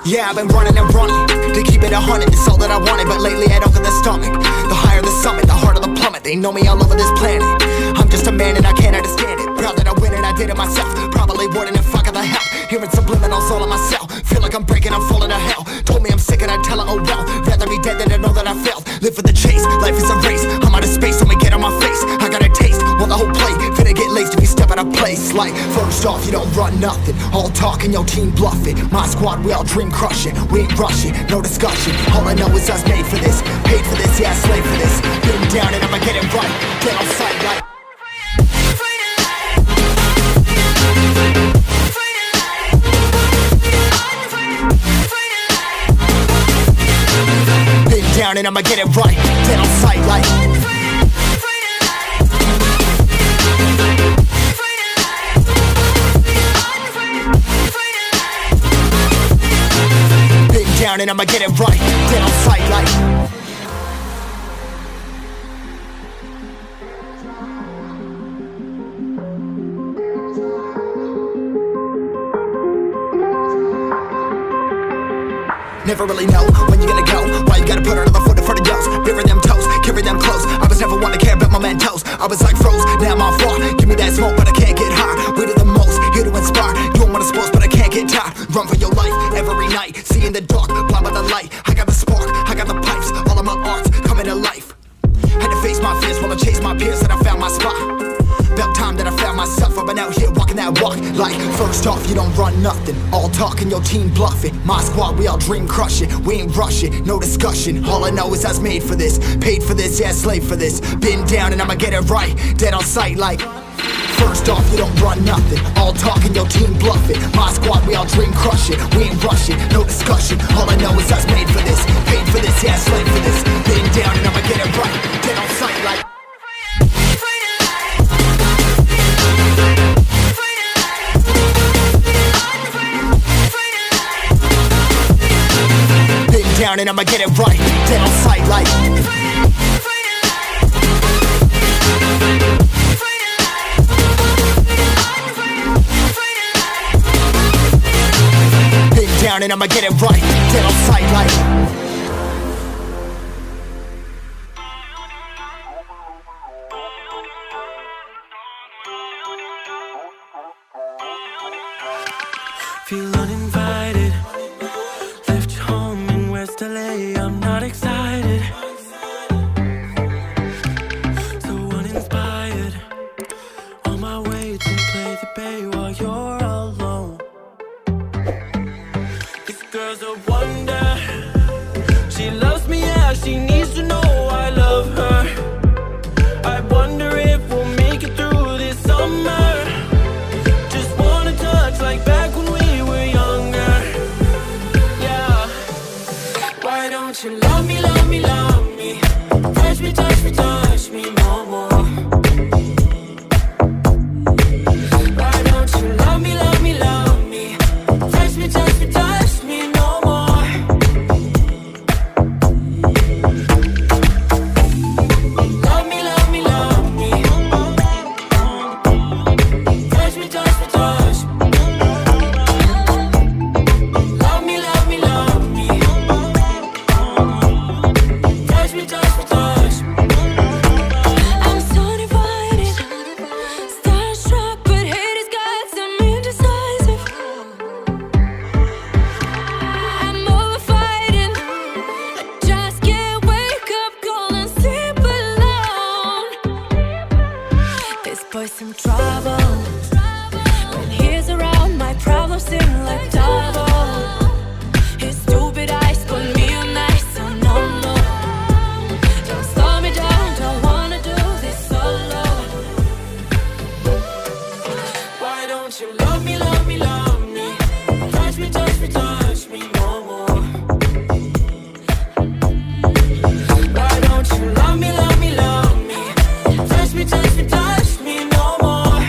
Yeah, I've been running and running to keep it 100, it's all that I wanted. But lately I don't get the stomach. The higher the summit, the harder the plummet. They know me all over this planet. I'm just a man and I can't understand it. Proud that I win and I did it myself. Probably wouldn't if I got the help. Hearing subliminals all on myself. Feel like I'm breaking, I'm falling to hell. Told me I'm sick and I tell her, oh well. Rather be dead than to know that I failed. Live for the chase, life is a race. I'm out of space, so me get on my face. I got a taste, want the whole plate. Finna get laced if you step out of place. Like, first off, you don't run nothing. All talk and your team bluff it. My squad, we all dream crushing. We ain't rushing, no discussion. All I know is us made for this. Paid for this, yeah, slave for this. Been down and I'ma get it right. Get on sight like down and I'ma get it right. Dead on sight like been down and I'ma get it right. Dead on sight like never really know when you're gonna go. Why you gotta put another foot in front of yours? Bury them toes, carry them close. I was never one to care about my mentos. I was like froze, now I'm on far. Give me that smoke, but I can't get high. We do the most, here to inspire. You don't wanna sports, but I can't get tired. Run for your life, every night. See in the dark, blind by the light. I got the spark, I got the pipes. All of my arts coming to life. Had to face my fears while I chased my peers, and I found my spot. About time that I found myself. I've been out here walking that walk. Like, first off, you don't run nothing. All talk and your team bluffing. My squad, we all dream crushing. We ain't rushing, no discussion. All I know is I was made for this. Paid for this, yeah, slave for this. Been down and I'ma get it right. Dead on sight like first off, you don't run nothing. All talk and your team bluffing. My squad, we all dream crushing. We ain't rushing, no discussion. All I know is I was made for this. Paid for this, yeah, slave for this. Been down and I'ma get it right. Dead on sight like down and I'ma get it right. Dead on sight like been down and I'ma get it right. Dead on sight like feel uninvited. Left you home in West LA. I'm not excited. So uninspired. On my way to play the bay while you're alone. This girl's a wonder. She loves me, yeah, she needs to know I love her. I wonder if we'll make it through this summer. Just wanna touch like back when we were younger. Yeah. Why don't you love me, love me, love me? Touch me, touch me, touch me no more. Why don't you love me, love me, love me? Touch me, touch me, touch me no more. Love me, love me, love me. Touch me, touch me, touch me. Love me, love me, love me. Touch me, touch me, touch me. I'm so divided, starstruck, but haters got some indecisive. I'm over fighting, I just can't wake up cold and sleep alone. This boy's some trouble. When he's around, my problems seem like double. His stupid eyes put me on ice, so no, no. Don't slow me down, don't wanna do this solo. Why don't you love me, love me, love me? Touch me, touch me, touch me no more. Why don't you love me, love me, love me? Touch me, touch me, touch me no more.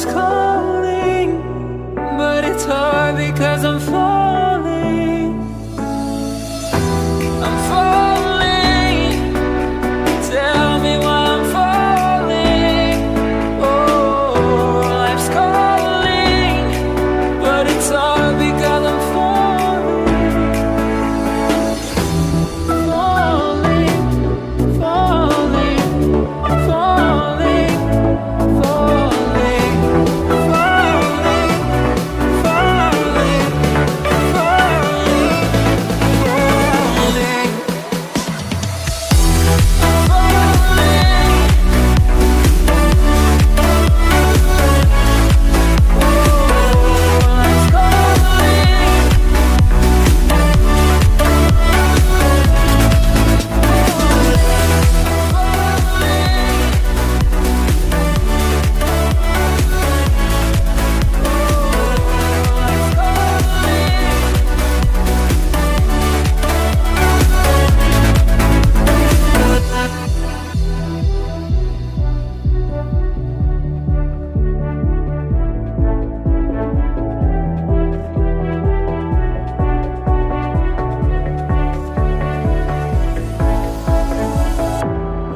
life's calling, but it's hard because I'm falling. I'm falling. Tell me why I'm falling. Oh, life's calling, but it's hard because I'm falling. Falling, falling, falling, falling, falling, falling, falling,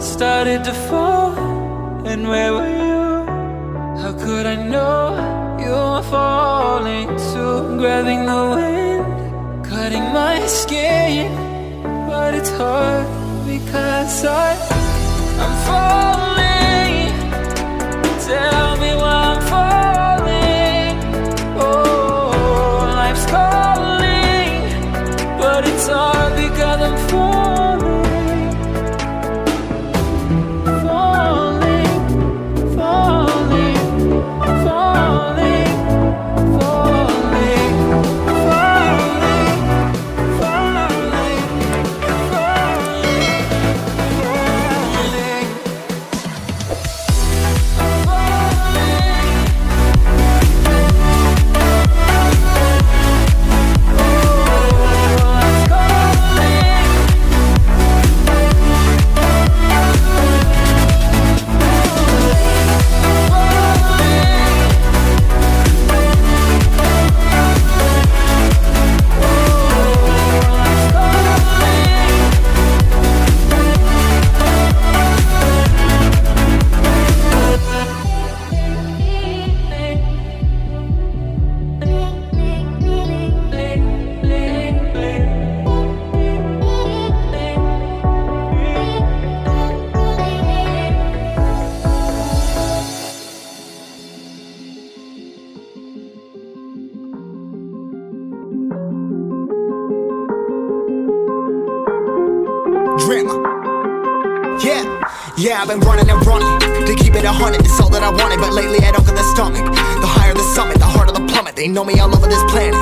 started to fall, and where were you? How could I know you were falling too? Grabbing the wind, cutting my skin, but it's hard because I'm falling. Tell me why I'm falling. Oh, life's calling, but it's hard because I'm falling. Falling, falling, falling, falling, falling, falling, falling, Dreamer. Yeah, I've been running and running to keep it 100, it's all that I wanted. But lately I don't get the stomach. The higher the summit, the harder the plummet. They know me all over this planet.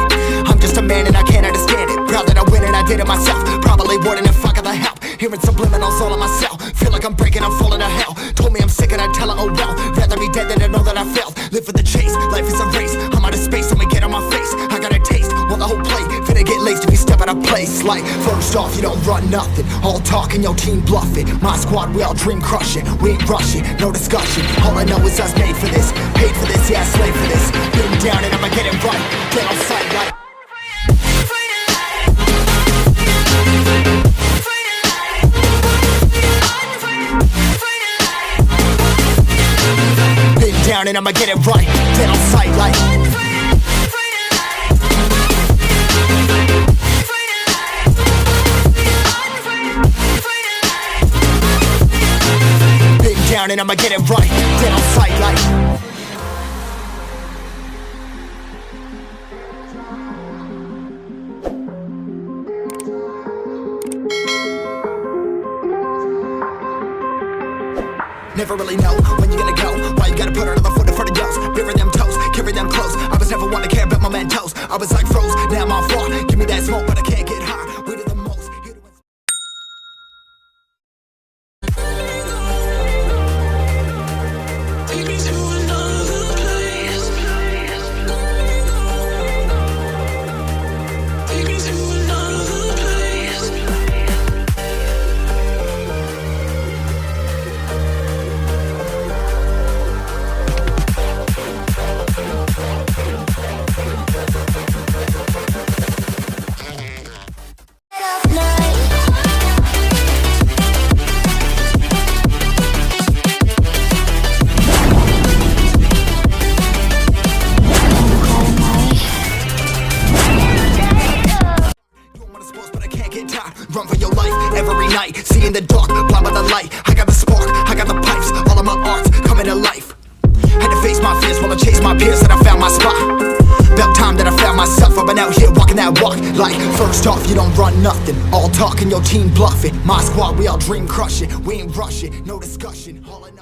I'm just a man and I can't understand it. Proud that I win and I did it myself. Probably wouldn't if I got the help. Hearing subliminals all on myself. Feel like I'm breaking, I'm falling to hell. Told me I'm sick and I tell her, oh well. Rather be dead than to know that I failed. Live for the chase, life is a race. I'm out of space, so me get on my face. I got a taste, well the whole plate finna get laced if you step out of place. Like, first off, you don't run nothing. All talk and your team bluff it. My squad, we all dream crushing. We ain't rushing, no discussion. All I know is us made for this. Paid for this, yeah, slave for this. Been down and I'ma get it right. Get on sight like down and I'ma get it right. Dead on sight like been down and I'ma get it right. Dead on sight like never really know when you're gonna go. Why you gotta put another foot in front of yours? Bury them toes, carry them close. I was never one to care about my mentos. I was like froze, now I'm on floor. Give me that smoke, but I can't get high. We do the most. Take me to another run for your life every night. See in the dark, blind by the light. I got the spark, I got the pipes, all of my arts coming to life. Had to face my fears while I chased my peers, and I found my spot. About time that I found myself. I've been out here walking that walk. Like, first off, you don't run nothing. All talk and your team bluffing. My squad, we all dream crushing. We ain't rushing, no discussion. All I know